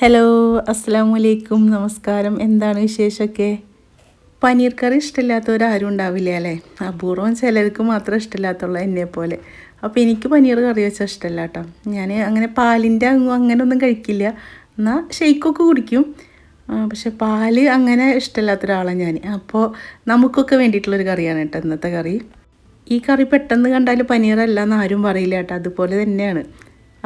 Hello, അസ്സലാമു അലൈക്കും. നമസ്കാരം. എന്താണ് വിശേഷമൊക്കെ? പനീർ കറി ഇഷ്ടമില്ലാത്തവരാരും ഉണ്ടാവില്ല അല്ലേ? അപൂർവം ചിലർക്ക് മാത്രം ഇഷ്ടമില്ലാത്തുള്ളൂ എന്നെപ്പോലെ. അപ്പോൾ എനിക്ക് പനീർ കറി വെച്ചാൽ ഇഷ്ടമല്ല കേട്ടോ. ഞാൻ അങ്ങനെ പാലിൻ്റെ അങ്ങനെയൊന്നും കഴിക്കില്ല. എന്നാൽ ഷെയ്ക്കൊക്കെ കുടിക്കും. പക്ഷെ പാല് അങ്ങനെ ഇഷ്ടമില്ലാത്ത ഒരാളാണ് ഞാൻ. അപ്പോൾ നമുക്കൊക്കെ വേണ്ടിയിട്ടുള്ളൊരു കറിയാണ് കേട്ടോ ഇന്നത്തെ കറി. ഈ കറി പെട്ടെന്ന് കണ്ടാൽ പനീറല്ല എന്ന് ആരും പറയില്ല കേട്ടോ. അതുപോലെ തന്നെയാണ്.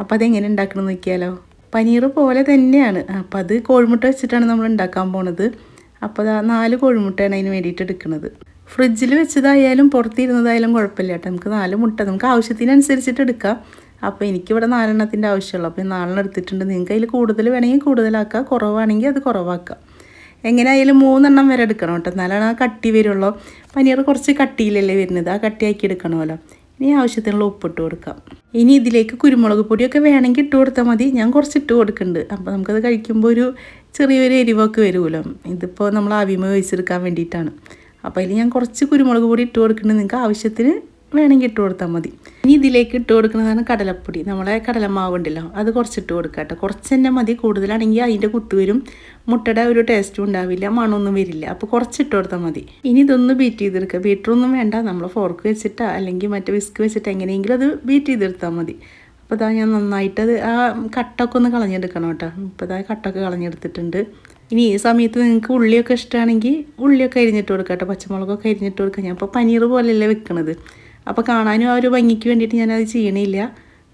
അപ്പോൾ അതെങ്ങനെ ഉണ്ടാക്കണം നോക്കിയാലോ? പനീർ പോലെ തന്നെയാണ്. അപ്പോൾ അത് കോഴിമുട്ട വെച്ചിട്ടാണ് നമ്മൾ ഉണ്ടാക്കാൻ പോണത്. അപ്പോൾ 4 കോഴിമുട്ടയാണ് അതിന് വേണ്ടിയിട്ട് എടുക്കുന്നത്. ഫ്രിഡ്ജിൽ വെച്ചതായാലും പുറത്തിരുന്നതായാലും കുഴപ്പമില്ല കേട്ടോ. നമുക്ക് 4 മുട്ട നമുക്ക് ആവശ്യത്തിനനുസരിച്ചിട്ട് എടുക്കാം. അപ്പോൾ എനിക്കിവിടെ 4 എണ്ണത്തിൻ്റെ ആവശ്യമുള്ളൂ. അപ്പോൾ 4 എണ്ണം എടുത്തിട്ടുണ്ട്. നിങ്ങൾക്ക് അതിൽ കൂടുതൽ വേണമെങ്കിൽ കൂടുതലാക്കുക, കുറവാണെങ്കിൽ അത് കുറവാക്കുക. എങ്ങനെയായാലും 3 എണ്ണം വരെ എടുക്കണം കേട്ടോ. എന്നാലാണ് ആ കട്ടി വരുള്ളൂ. പനീർ കുറച്ച് കട്ടിയിലല്ലേ വരുന്നത്, ആ കട്ടിയാക്കി എടുക്കണമല്ലോ. ഇനി ആവശ്യത്തിനുള്ള ഉപ്പിട്ട് കൊടുക്കാം. ഇനി ഇതിലേക്ക് കുരുമുളക് പൊടിയൊക്കെ വേണമെങ്കിൽ ഇട്ട് കൊടുത്താൽ മതി. ഞാൻ കുറച്ച് ഇട്ട് കൊടുക്കുന്നുണ്ട്. അപ്പോൾ നമുക്കത് കഴിക്കുമ്പോൾ ഒരു ചെറിയൊരു എരിവൊക്കെ വരുമല്ലോ. ഇതിപ്പോൾ നമ്മൾ ആവിമ വേവിച്ചെടുക്കാൻ വേണ്ടിയിട്ടാണ്. അപ്പോൾ അതിൽ ഞാൻ കുറച്ച് കുരുമുളക് പൊടി ഇട്ട് കൊടുക്കുന്നുണ്ട്. നിങ്ങൾക്ക് ആവശ്യത്തിന് വേണമെങ്കിൽ ഇട്ട് കൊടുത്താൽ മതി. ഇനി ഇതിലേക്ക് ഇട്ട് കൊടുക്കുന്നതാണ് കടലപ്പൊടി. നമ്മളെ കടലമാവ് ഉണ്ടല്ലോ, അത് കുറച്ചിട്ട് കൊടുക്കുക കേട്ടോ. കുറച്ച് തന്നെ മതി. കൂടുതലാണെങ്കിൽ അതിൻ്റെ കുത്ത് വരും, മുട്ടയുടെ ഒരു ടേസ്റ്റും ഉണ്ടാവില്ല, മണമൊന്നും വരില്ല. അപ്പോൾ കുറച്ചിട്ട് കൊടുത്താൽ മതി. ഇനി ഇതൊന്ന് ബീറ്റ് ചെയ്തെടുക്കുക. ബീറ്ററൊന്നും വേണ്ട, നമ്മൾ ഫോർക്ക് വെച്ചിട്ടോ അല്ലെങ്കിൽ മറ്റേ വിസ്ക് വെച്ചിട്ട് എങ്ങനെയെങ്കിലും അത് ബീറ്റ് ചെയ്തെടുത്താൽ മതി. അപ്പോൾ ഇതാ ഞാൻ നന്നായിട്ട് ആ കട്ടൊക്കെ ഒന്ന് കളഞ്ഞെടുക്കണം കേട്ടോ. ഇപ്പോൾ ഇതാ കട്ടൊക്കെ കളഞ്ഞെടുത്തിട്ടുണ്ട്. ഇനി ഈ സമയത്ത് നിങ്ങൾക്ക് ഉള്ളിയൊക്കെ ഇഷ്ടമാണെങ്കിൽ ഉള്ളിയൊക്കെ അരിഞ്ഞിട്ട് കൊടുക്കുക കേട്ടോ. പച്ചമുളകൊക്കെ അരിഞ്ഞിട്ട് കൊടുക്കുക. ഞാൻ ഇപ്പോൾ പനീർ പോലെയല്ലേ വെക്കണത്. അപ്പോൾ കാണാനും ആ ഒരു ഭംഗിക്ക് വേണ്ടിയിട്ട് ഞാനത് ചെയ്യണില്ല.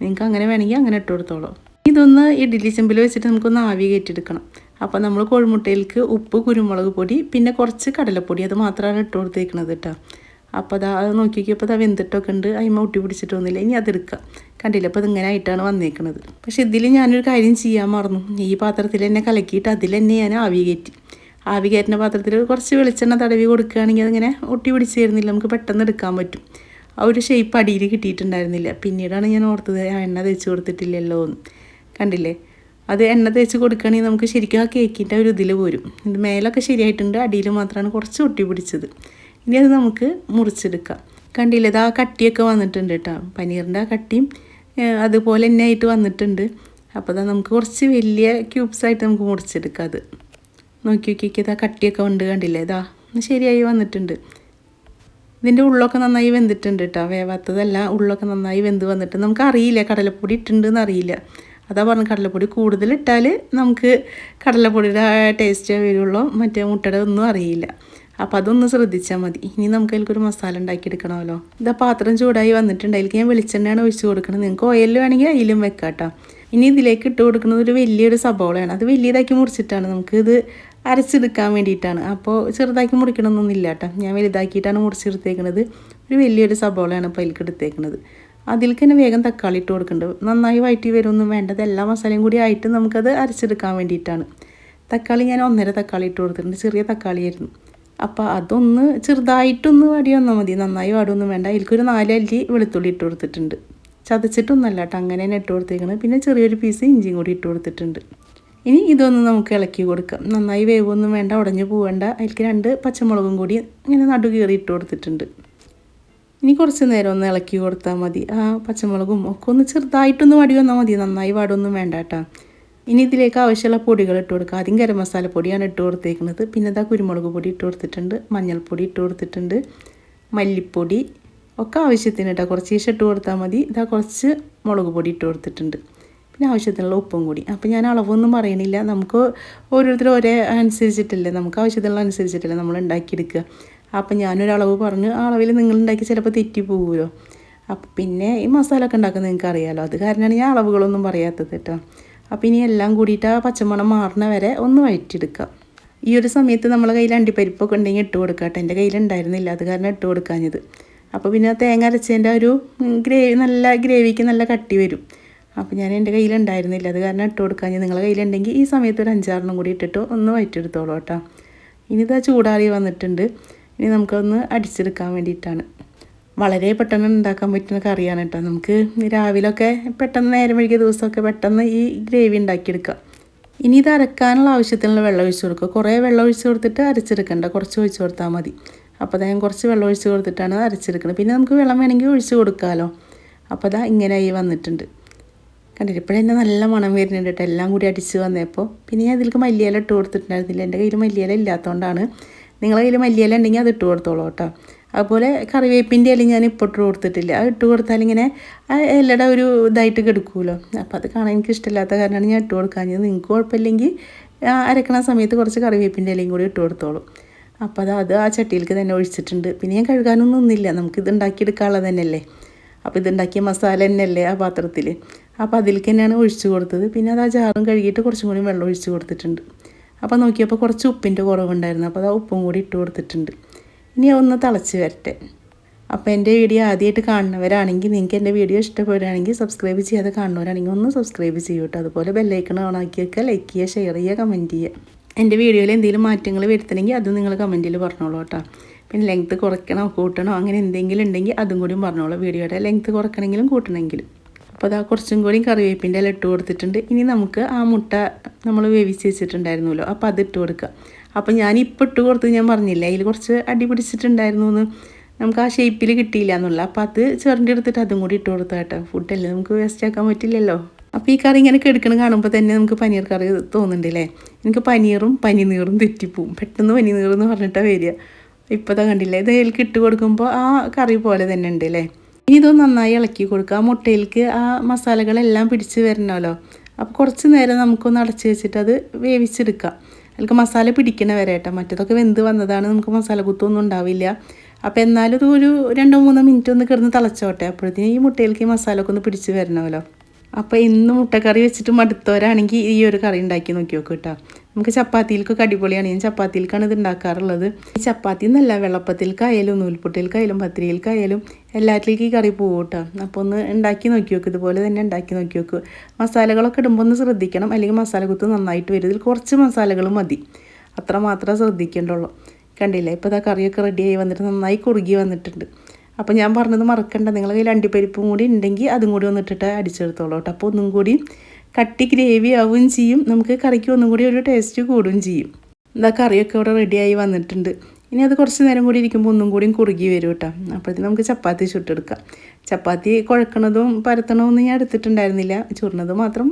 നിങ്ങൾക്ക് അങ്ങനെ വേണമെങ്കിൽ അങ്ങനെ ഇട്ട് കൊടുത്തോളൂ. ഇതൊന്ന് ഇഡ്ഡലി ചെമ്പിൽ വെച്ചിട്ട് നമുക്കൊന്ന് ആവി കയറ്റിയെടുക്കണം. അപ്പോൾ നമ്മൾ കോഴിമുട്ടയിലേക്ക് ഉപ്പ്, കുരുമുളക് പൊടി, പിന്നെ കുറച്ച് കടലപ്പൊടി, അത് മാത്രമാണ് ഇട്ട് കൊടുത്തേക്കുന്നത് കേട്ടോ. അപ്പോൾ അത് നോക്കിയപ്പോൾ അത് വെന്തിട്ടൊക്കെ ഉണ്ട്. അതിമ ഒട്ടി പിടിച്ചിട്ടൊന്നുമില്ല. ഇനി അതെടുക്കുക. കണ്ടില്ല, അപ്പോൾ ഇതിങ്ങനെ ആയിട്ടാണ് വന്നേക്കുന്നത്. പക്ഷേ ഇതിൽ ഞാനൊരു കാര്യം ചെയ്യാൻ മറന്നു. ഈ പാത്രത്തിൽ തന്നെ കലക്കിയിട്ട് അതിൽ തന്നെ ഞാൻ ആവി കയറ്റി. ആവി കയറ്റുന്ന പാത്രത്തിൽ കുറച്ച് വെളിച്ചെണ്ണ തടവി കൊടുക്കുകയാണെങ്കിൽ അതിങ്ങനെ ഒട്ടി പിടിച്ച് തരുന്നില്ല, നമുക്ക് പെട്ടെന്ന് എടുക്കാൻ പറ്റും. ആ ഒരു ഷേപ്പ് അടിയിൽ കിട്ടിയിട്ടുണ്ടായിരുന്നില്ല. പിന്നീടാണ് ഞാൻ ഓർത്തത് ആ എണ്ണ തേച്ച് കൊടുത്തിട്ടില്ലല്ലോ എന്ന്. കണ്ടില്ലേ, അത് എണ്ണ തേച്ച് കൊടുക്കുകയാണെങ്കിൽ നമുക്ക് ശരിക്കും ആ കേക്കിൻ്റെ ഒരു ഇതിൽ പോരും. ഇത് മേലൊക്കെ ശരിയായിട്ടുണ്ട്, അടിയിൽ മാത്രമാണ് കുറച്ച് ഒട്ടി പിടിച്ചത്. ഇനി അത് നമുക്ക് മുറിച്ചെടുക്കാം. കണ്ടില്ലേ, ഇത് ആ കട്ടിയൊക്കെ വന്നിട്ടുണ്ട് കേട്ടോ. പനീറിൻ്റെ ആ കട്ടിയും അതുപോലെ തന്നെ ആയിട്ട് വന്നിട്ടുണ്ട്. അപ്പോൾ അതാ നമുക്ക് കുറച്ച് വലിയ ക്യൂബ്സായിട്ട് നമുക്ക് മുറിച്ചെടുക്കാം. അത് നോക്കി ആ കട്ടിയൊക്കെ ഉണ്ട്. കണ്ടില്ലേ, ഇതാ ശരിയായി വന്നിട്ടുണ്ട്. ഇതിൻ്റെ ഉള്ളൊക്കെ നന്നായി വെന്തിട്ടുണ്ട് കേട്ടോ. വേവാത്തതല്ല, ഉള്ളൊക്കെ നന്നായി വെന്ത് വന്നിട്ട് നമുക്കറിയില്ല കടലപ്പൊടി ഇട്ടുണ്ടെന്ന് അറിയില്ല. അതാ പറഞ്ഞ കടലപ്പൊടി കൂടുതലിട്ടാൽ നമുക്ക് കടലപ്പൊടിയുടെ ടേസ്റ്റ് വരുള്ളൂ, മറ്റേ മുട്ടയുടെ ഒന്നും അറിയില്ല. അപ്പോൾ അതൊന്ന് ശ്രദ്ധിച്ചാൽ മതി. ഇനി നമുക്ക് അതിലേക്കൊരു മസാല ഉണ്ടാക്കിയെടുക്കണമല്ലോ. ഇതാ പാത്രം ചൂടായി വന്നിട്ടുണ്ട്. അതിലേക്ക് ഞാൻ വെളിച്ചെണ്ണയാണ് ഒഴിച്ച് കൊടുക്കുന്നത്. നിങ്ങൾക്ക് ഓയിൽ വേണമെങ്കിൽ അതിലും വെക്കാം കേട്ടോ. ഇനി ഇതിലേക്ക് ഇട്ട് കൊടുക്കുന്നത് ഒരു വലിയൊരു സബോളയാണ്. അത് വലിയതാക്കി മുറിച്ചിട്ടാണ് നമുക്കിത് അരച്ചെടുക്കാൻ വേണ്ടിയിട്ടാണ്. അപ്പോൾ ചെറുതാക്കി മുറിക്കണമെന്നൊന്നുമില്ല കേട്ടോ. ഞാൻ വലുതാക്കിയിട്ടാണ് മുറിച്ചെടുത്തേക്കുന്നത്. ഒരു വലിയൊരു സബോളയാണ് ഇപ്പോൾ അതിലേക്ക് എടുത്തേക്കുന്നത്. അതിലേക്ക് തന്നെ വേഗം തക്കാളി ഇട്ട് കൊടുക്കുന്നുണ്ട്. നന്നായി വഴറ്റി വരുമൊന്നും വേണ്ടത്, എല്ലാ മസാലയും കൂടി ആയിട്ട് നമുക്കത് അരച്ചെടുക്കാൻ വേണ്ടിയിട്ടാണ്. തക്കാളി ഞാൻ 1.5 തക്കാളി ഇട്ട് കൊടുത്തിട്ടുണ്ട്. ചെറിയ തക്കാളിയായിരുന്നു. അപ്പോൾ അതൊന്ന് ചെറുതായിട്ടൊന്ന് വാടി വന്നാൽ മതി, നന്നായി വാടുമൊന്നും വേണ്ട. അതിലേക്കൊരു 4 അല്ലി വെളുത്തുള്ളി ഇട്ട് കൊടുത്തിട്ടുണ്ട്. ചതച്ചിട്ടൊന്നല്ല കേട്ടോ, അങ്ങനെ തന്നെ ഇട്ട് കൊടുത്തേക്കുന്നത്. പിന്നെ ചെറിയൊരു പീസ് ഇഞ്ചിയും കൂടി ഇട്ട് കൊടുത്തിട്ടുണ്ട്. ഇനി ഇതൊന്ന് നമുക്ക് ഇളക്കി കൊടുക്കാം. നന്നായി വേവൊന്നും വേണ്ട, ഉടഞ്ഞു പോവേണ്ട. അതിലേക്ക് 2 പച്ചമുളകും കൂടി ഇങ്ങനെ നടുകീറി ഇട്ട് കൊടുത്തിട്ടുണ്ട്. ഇനി കുറച്ച് നേരം ഒന്ന് ഇളക്കി കൊടുത്താൽ മതി. ആ പച്ചമുളകും ഒക്കെ ഒന്ന് ചെറുതായിട്ടൊന്ന് വാടി വന്നാൽ മതി, നന്നായി വാടൊന്നും വേണ്ട കേട്ടോ. ഇനി ഇതിലേക്ക് ആവശ്യമുള്ള പൊടികൾ ഇട്ട് കൊടുക്കുക. ആദ്യം ഗരം മസാല പൊടിയാണ് ഇട്ട് കൊടുത്തേക്കുന്നത്. പിന്നെ ഇതാ കുരുമുളക് പൊടി ഇട്ട് കൊടുത്തിട്ടുണ്ട്, മഞ്ഞൾപ്പൊടി ഇട്ട് കൊടുത്തിട്ടുണ്ട്, മല്ലിപ്പൊടി ഒക്കെ ആവശ്യത്തിന് കേട്ടോ. കുറച്ച് ഇട്ട് കൊടുത്താൽ മതി. ഇതാ കുറച്ച് മുളക് പൊടി ഇട്ട് കൊടുത്തിട്ടുണ്ട്. പിന്നെ ആവശ്യത്തിനുള്ള ഉപ്പും കൂടി. അപ്പോൾ ഞാൻ അളവൊന്നും പറയണില്ല, നമുക്ക് ഓരോരുത്തരും ഒരേ അനുസരിച്ചിട്ടല്ലേ, നമുക്ക് ആവശ്യത്തിനുള്ള അനുസരിച്ചിട്ടല്ലേ നമ്മൾ ഉണ്ടാക്കിയെടുക്കുക. അപ്പോൾ ഞാനൊരളവ് പറഞ്ഞു, ആ അളവിൽ നിങ്ങൾ ഉണ്ടാക്കി ചിലപ്പോൾ തെറ്റി പോകുമല്ലോ. അപ്പോൾ പിന്നെ ഈ മസാല ഒക്കെ ഉണ്ടാക്കുന്നത് നിങ്ങൾക്ക് അറിയാമല്ലോ, അത് കാരണമാണ് ഞാൻ അളവുകളൊന്നും പറയാത്തത് കേട്ടോ. അപ്പോൾ ഇനി എല്ലാം കൂടിയിട്ട് ആ പച്ചമണം മാറുന്ന വരെ ഒന്ന് വഴറ്റിയെടുക്കാം. ഈ ഒരു സമയത്ത് നമ്മളെ കയ്യിൽ അണ്ടിപ്പരിപ്പൊക്കെ ഉണ്ടെങ്കിൽ ഇട്ട് കൊടുക്കാം കേട്ടോ. എൻ്റെ കയ്യിലുണ്ടായിരുന്നില്ല, അത് കാരണം ഇട്ട് കൊടുക്കാഞ്ഞത്. അപ്പോൾ പിന്നെ തേങ്ങ അരച്ചതിൻ്റെ ഒരു നല്ല ഗ്രേവിക്ക് നല്ല കട്ടി വരും. അപ്പോൾ ഞാൻ എൻ്റെ കയ്യിലുണ്ടായിരുന്നില്ല, അത് കാരണം ഇട്ട് കൊടുക്കാഞ്ഞത്. നിങ്ങളുടെ കയ്യിലുണ്ടെങ്കിൽ ഈ സമയത്ത് ഒരു 5-6 കൂടി ഇട്ടിട്ട് ഒന്ന് വഴറ്റിയെടുത്തോളൂ കേട്ടോ. ഇനി ഇതാ ചൂടാറി വന്നിട്ടുണ്ട്. ഇനി നമുക്കൊന്ന് അടിച്ചെടുക്കാൻ വേണ്ടിയിട്ടാണ്. വളരെ പെട്ടെന്ന് ഉണ്ടാക്കാൻ പറ്റുന്ന കറിയാണ് കേട്ടോ. നമുക്ക് രാവിലെയൊക്കെ പെട്ടെന്ന് നേരം വൈകിയ ദിവസമൊക്കെ പെട്ടെന്ന് ഈ ഗ്രേവി ഉണ്ടാക്കിയെടുക്കാം. ഇനി ഇത് അരക്കാനുള്ള ആവശ്യത്തിനുള്ള വെള്ളം ഒഴിച്ച് കൊടുക്കുക. കുറേ വെള്ളം ഒഴിച്ച് കൊടുത്തിട്ട് അരച്ചെടുക്കണ്ട, കുറച്ച് ഒഴിച്ച് കൊടുത്താൽ മതി. അപ്പോൾ ഞാൻ കുറച്ച് വെള്ളം ഒഴിച്ച് കൊടുത്തിട്ടാണ് അരച്ചെടുക്കുന്നത്. പിന്നെ നമുക്ക് വെള്ളം വേണമെങ്കിൽ ഒഴിച്ച് കൊടുക്കാമല്ലോ. അപ്പോൾ ഇങ്ങനെ ആയി വന്നിട്ടുണ്ട്. കണ്ടിട്ട് ഇപ്പോഴെന്നെ നല്ല മണം വരുന്നുണ്ട് കേട്ടോ, എല്ലാം കൂടി അടിച്ച് വന്നപ്പോൾ. പിന്നെ ഞാൻ ഇതിലേക്ക് മല്ലിയില ഇട്ട് കൊടുത്തിട്ടുണ്ടായിരുന്നില്ല, എൻ്റെ കയ്യിൽ മല്ലിയില ഇല്ലാത്തതുകൊണ്ടാണ്. നിങ്ങളുടെ കയ്യിൽ മല്ലിയില ഉണ്ടെങ്കിൽ അത് ഇട്ട് കൊടുത്തോളൂ കേട്ടോ. അതുപോലെ കറിവേപ്പിൻ്റെ ഇല ഞാൻ ഇപ്പോൾ ഇട്ട് കൊടുത്തിട്ടില്ല, അത് ഇട്ട് കൊടുത്താൽ ഇങ്ങനെ ആ ഇലയുടെ ഒരു ഇതായിട്ട് കിടക്കുമല്ലോ. അപ്പോൾ അത് കാണാൻ എനിക്ക് ഇഷ്ടമില്ലാത്ത കാരണമാണ് ഞാൻ ഇട്ട് കൊടുക്കാഞ്ഞത്. നിങ്ങൾക്ക് കുഴപ്പമില്ലെങ്കിൽ അരക്കണ സമയത്ത് കുറച്ച് കറിവേപ്പിൻ്റെ ഇലയും കൂടി ഇട്ട് കൊടുത്തോളൂ. അപ്പോൾ അത് ആ ചട്ടിയിലേക്ക് തന്നെ ഒഴിച്ചിട്ടുണ്ട്. പിന്നെ ഞാൻ കഴുകാനൊന്നും ഒന്നുമില്ല, നമുക്കിത് ഉണ്ടാക്കിയെടുക്കാനുള്ളത് തന്നെയല്ലേ. അപ്പോൾ ഇതുണ്ടാക്കിയ മസാല തന്നെയല്ലേ ആ പാത്രത്തിൽ, അപ്പോൾ അതിലേക്ക് തന്നെയാണ് ഒഴിച്ച് കൊടുത്തത്. പിന്നെ അത് ആ ജാറും കഴുകിയിട്ട് കുറച്ചും കൂടി വെള്ളം ഒഴിച്ച് കൊടുത്തിട്ടുണ്ട്. അപ്പോൾ നോക്കിയപ്പോൾ കുറച്ച് ഉപ്പിൻ്റെ കുറവുണ്ടായിരുന്നു, അപ്പോൾ അത് ആ ഉപ്പും കൂടി ഇട്ട് കൊടുത്തിട്ടുണ്ട്. ഇനി ഒന്ന് തിളച്ച് വരട്ടെ. അപ്പോൾ എൻ്റെ വീഡിയോ ആദ്യമായിട്ട് കാണുന്നവരാണെങ്കിൽ, നിങ്ങൾക്ക് എൻ്റെ വീഡിയോ ഇഷ്ടപ്പെടുകയാണെങ്കിൽ, സബ്സ്ക്രൈബ് ചെയ്യാതെ കാണുന്നവരാണെങ്കിൽ ഒന്ന് സബ്സ്ക്രൈബ് ചെയ്യൂ കേട്ടോ. അതുപോലെ ബെല്ലൈക്കൺ ഓൺ ആക്കി വെക്കുക, ലൈക്ക് ചെയ്യുക, ഷെയർ ചെയ്യുക, കമൻറ്റ് ചെയ്യുക. എൻ്റെ വീഡിയോയിൽ എന്തെങ്കിലും മാറ്റങ്ങൾ വരുത്തണമെങ്കിൽ അത് നിങ്ങൾ കമൻറ്റിൽ പറഞ്ഞോളൂ കേട്ടോ. പിന്നെ ലെങ്ത്ത് കുറയ്ക്കണോ കൂട്ടണോ അങ്ങനെ എന്തെങ്കിലും ഉണ്ടെങ്കിൽ അതും കൂടിയും പറഞ്ഞോളൂ, വീഡിയോയുടെ ലെങ്ത്ത് കുറയ്ക്കണമെങ്കിലും കൂട്ടണമെങ്കിലും. അപ്പോൾ അതാ കുറച്ചും കൂടി കറിവേപ്പിൻ്റെ ഇല ഇട്ട് കൊടുത്തിട്ടുണ്ട്. ഇനി നമുക്ക് ആ മുട്ട നമ്മൾ വേവിച്ച് വെച്ചിട്ടുണ്ടായിരുന്നല്ലോ, അപ്പോൾ അത് ഇട്ട് കൊടുക്കുക. അപ്പോൾ ഞാൻ ഇപ്പോൾ ഇട്ട് കൊടുത്ത് ഞാൻ പറഞ്ഞില്ല, അതിൽ കുറച്ച് അടി പിടിച്ചിട്ടുണ്ടായിരുന്നു എന്ന്, നമുക്ക് ആ ഷേപ്പിൽ കിട്ടിയില്ല എന്നുള്ള. അപ്പോൾ അത് ചെറിൻ്റെ എടുത്തിട്ട് അതും കൂടി ഇട്ട് കൊടുത്താൽ കേട്ടോ. ഫുഡല്ലേ നമുക്ക് വേസ്റ്റ് ആക്കാൻ പറ്റില്ലല്ലോ. അപ്പോൾ ഈ കറി ഇങ്ങനെ കിടക്കണം കാണുമ്പോൾ തന്നെ നമുക്ക് പനീർ കറി തോന്നുന്നുണ്ടല്ലേ. എനിക്ക് പനീറും പനിനീറും തെറ്റിപ്പോവും, പെട്ടെന്ന് പനിനീറെന്ന് പറഞ്ഞിട്ടാണ് വരിക. ഇപ്പോൾ ഇതാ കണ്ടില്ലേ, ഇത് അതിലേക്ക് ഇട്ട് കൊടുക്കുമ്പോൾ ആ കറി പോലെ തന്നെ ഉണ്ട് അല്ലേ. ഇനി ഇതൊന്ന് നന്നായി ഇളക്കി കൊടുക്കുക. ആ മുട്ടയിലേക്ക് ആ മസാലകളെല്ലാം പിടിച്ച് വരണമല്ലോ. അപ്പോൾ കുറച്ച് നേരം നമുക്കൊന്ന് അടച്ച് വെച്ചിട്ട് അത് വേവിച്ചെടുക്കാം. അതിലേക്ക് മസാല പിടിക്കണ വരെ കേട്ടോ. മറ്റേതൊക്കെ വെന്ത് വന്നതാണ്, നമുക്ക് മസാല കുത്തൊന്നും ഉണ്ടാവില്ല. അപ്പോൾ എന്നാലും ഇത് ഒരു 2-3 മിനിറ്റ് ഒന്ന് കിടന്ന് തിളച്ചോട്ടെ. അപ്പോഴത്തേക്കും ഈ മുട്ടയിലേക്ക് ഈ മസാല ഒക്കെ ഒന്ന് പിടിച്ച് വരണമല്ലോ. അപ്പോൾ ഇന്ന് മുട്ടക്കറി വെച്ചിട്ട് മടുത്തവരാണെങ്കിൽ ഈ ഒരു കറി ഉണ്ടാക്കി നോക്കി നോക്കും കേട്ടോ. നമുക്ക് ചപ്പാത്തിയിലേക്കൊക്കെ അടിപൊളിയാണ്. ഞാൻ ചപ്പാത്തിയിലേക്കാണ് ഇത് ഉണ്ടാക്കാറുള്ളത്. ഈ ചപ്പാത്തി എന്നല്ല, വെള്ളപ്പത്തിലേക്കായാലും നൂൽപുട്ടിലേക്കായാലും പത്തിരിയിലേക്കായാലും എല്ലാറ്റിലേക്കും ഈ കറി പോകും കേട്ടോ. അപ്പോൾ ഒന്ന് ഉണ്ടാക്കി നോക്കി നോക്കും, ഇതുപോലെ തന്നെ ഉണ്ടാക്കി നോക്കി നോക്കും. മസാലകളൊക്കെ ഇടുമ്പോൾ ഒന്ന് ശ്രദ്ധിക്കണം, അല്ലെങ്കിൽ മസാല കുത്ത് നന്നായിട്ട് വരും. ഇതിൽ കുറച്ച് മസാലകൾ മതി, അത്ര മാത്രമേ ശ്രദ്ധിക്കേണ്ടുള്ളൂ. കണ്ടില്ലേ, ഇപ്പോൾ ഇതാ കറിയൊക്കെ റെഡിയായി വന്നിട്ട് നന്നായി കുറുകി വന്നിട്ടുണ്ട്. അപ്പോൾ ഞാൻ പറഞ്ഞത് മറക്കണ്ട, നിങ്ങളുടെ കയ്യിൽ അണ്ടിപ്പരിപ്പും കൂടി ഉണ്ടെങ്കിൽ അതും കൂടി ഒന്നിട്ടിട്ട് അടിച്ചെടുത്തോളൂ കേട്ടോ. അപ്പോൾ ഒന്നും കൂടി കട്ടി ഗ്രേവി ആവുകയും ചെയ്യും, നമുക്ക് കറിക്ക് ഒന്നും കൂടി ഒരു ടേസ്റ്റ് കൂടുകയും ചെയ്യും. എന്താ കറിയൊക്കെ ഇവിടെ റെഡിയായി വന്നിട്ടുണ്ട്. ഇനി അത് കുറച്ച് നേരം കൂടി ഇരിക്കുമ്പോൾ ഒന്നും കൂടി കുറുകി വരും കേട്ടോ. അപ്പോഴത്തേക്കും നമുക്ക് ചപ്പാത്തി ചുട്ടെടുക്കാം. ചപ്പാത്തി കുഴക്കണതും പരത്തണമൊന്നും ഞാൻ എടുത്തിട്ടുണ്ടായിരുന്നില്ല, ചുരുണത് മാത്രം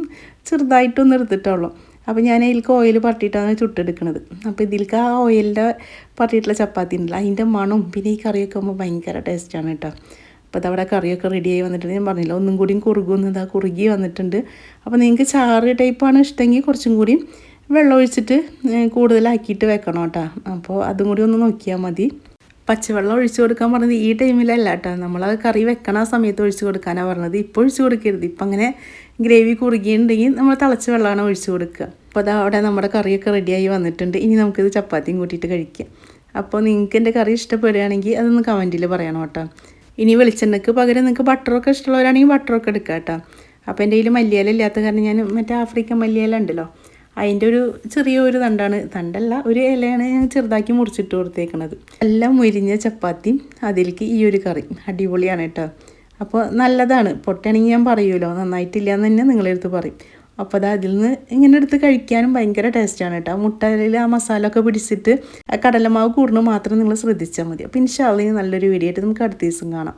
ചെറുതായിട്ടൊന്നും എടുത്തിട്ടുള്ളൂ. അപ്പോൾ ഞാൻ അതിലേക്ക് ഓയിൽ പരട്ടിയിട്ടാണ് ചുട്ടെടുക്കുന്നത്. അപ്പോൾ ഇതിലേക്ക് ആ ഓയിലിൻ്റെ പരട്ടിയിട്ടുള്ള ചപ്പാത്തി ഉണ്ടല്ലോ, അതിൻ്റെ മണവും പിന്നെ ഈ കറിയൊക്കെ ആകുമ്പോൾ ഭയങ്കര ടേസ്റ്റാണ് കേട്ടോ. അപ്പോൾ അതവിടെ കറിയൊക്കെ റെഡിയായി വന്നിട്ടുണ്ട്. ഞാൻ പറഞ്ഞില്ല ഒന്നും കൂടിയും കുറുകുന്നതാ, കുറുകി വന്നിട്ടുണ്ട്. അപ്പോൾ നിങ്ങൾക്ക് ചാറ് ടൈപ്പാണ് ഇഷ്ടമെങ്കിൽ കുറച്ചും കൂടി വെള്ളം ഒഴിച്ചിട്ട് കൂടുതലാക്കിയിട്ട് വെക്കണം കേട്ടോ. അപ്പോൾ അതും കൂടി ഒന്ന് നോക്കിയാൽ മതി. പച്ചവെള്ളം ഒഴിച്ച് കൊടുക്കാൻ പറഞ്ഞത് ഈ ടൈമിലല്ല കേട്ടോ, നമ്മളത് കറി വെക്കണ ആ സമയത്ത് ഒഴിച്ച് കൊടുക്കാനാണ് പറഞ്ഞത്. ഇപ്പോൾ ഒഴിച്ച് കൊടുക്കരുത്. ഇപ്പം അങ്ങനെ ഗ്രേവി കുറുകിയിട്ടുണ്ടെങ്കിൽ നമ്മൾ തിളച്ച വെള്ളമാണ് ഒഴിച്ച് കൊടുക്കുക. അപ്പോൾ അത് അവിടെ നമ്മുടെ കറിയൊക്കെ റെഡിയായി വന്നിട്ടുണ്ട്. ഇനി നമുക്കിത് ചപ്പാത്തിയും കൂട്ടിയിട്ട് കഴിക്കാം. അപ്പോൾ നിങ്ങൾക്ക് എൻ്റെ കറി ഇഷ്ടപ്പെടുകയാണെങ്കിൽ അതൊന്ന് കമൻറ്റിൽ പറയണം കേട്ടോ. ഇനി വെളിച്ചെണ്ണയ്ക്ക് പകരം നിങ്ങൾക്ക് ബട്ടറൊക്കെ ഇഷ്ടമുള്ളവരാണെങ്കിൽ ബട്ടറൊക്കെ എടുക്കുക കേട്ടോ. അപ്പോൾ എൻ്റെ കയ്യിൽ മല്ലിയില ഇല്ലാത്ത കാരണം ഞാൻ മറ്റേ ആഫ്രിക്കൻ മല്ലിയില ഉണ്ടല്ലോ, അതിൻ്റെ ഒരു ചെറിയൊരു തണ്ടല്ല ഒരു ഇലയാണ് ഞാൻ ചെറുതാക്കി മുറിച്ചിട്ട് കൊടുത്തേക്കണത്. എല്ലാം മുരിഞ്ഞ ചപ്പാത്തിയും അതിലേക്ക് ഈ ഒരു കറി അടിപൊളിയാണ് കേട്ടോ. അപ്പോൾ നല്ലതാണ്, പൊട്ടാണെങ്കിൽ ഞാൻ പറയുമല്ലോ, നന്നായിട്ടില്ല എന്ന് തന്നെ നിങ്ങളെടുത്ത് പറയും. അപ്പോൾ അത് അതിൽ നിന്ന് ഇങ്ങനെ എടുത്ത് കഴിക്കാനും ഭയങ്കര ടേസ്റ്റാണ് കേട്ടോ. മുട്ടയിൽ ആ മസാല ഒക്കെ പിടിച്ചിട്ട് ആ കടലമാവ് കൂടുന്നത് മാത്രം നിങ്ങൾ ശ്രദ്ധിച്ചാൽ മതി. അപ്പോൾ ഇൻഷാ അല്ലാഹ് നല്ലൊരു വീഡിയോ ആയിട്ട് നമുക്ക് അടുത്ത ദിവസം കാണാം.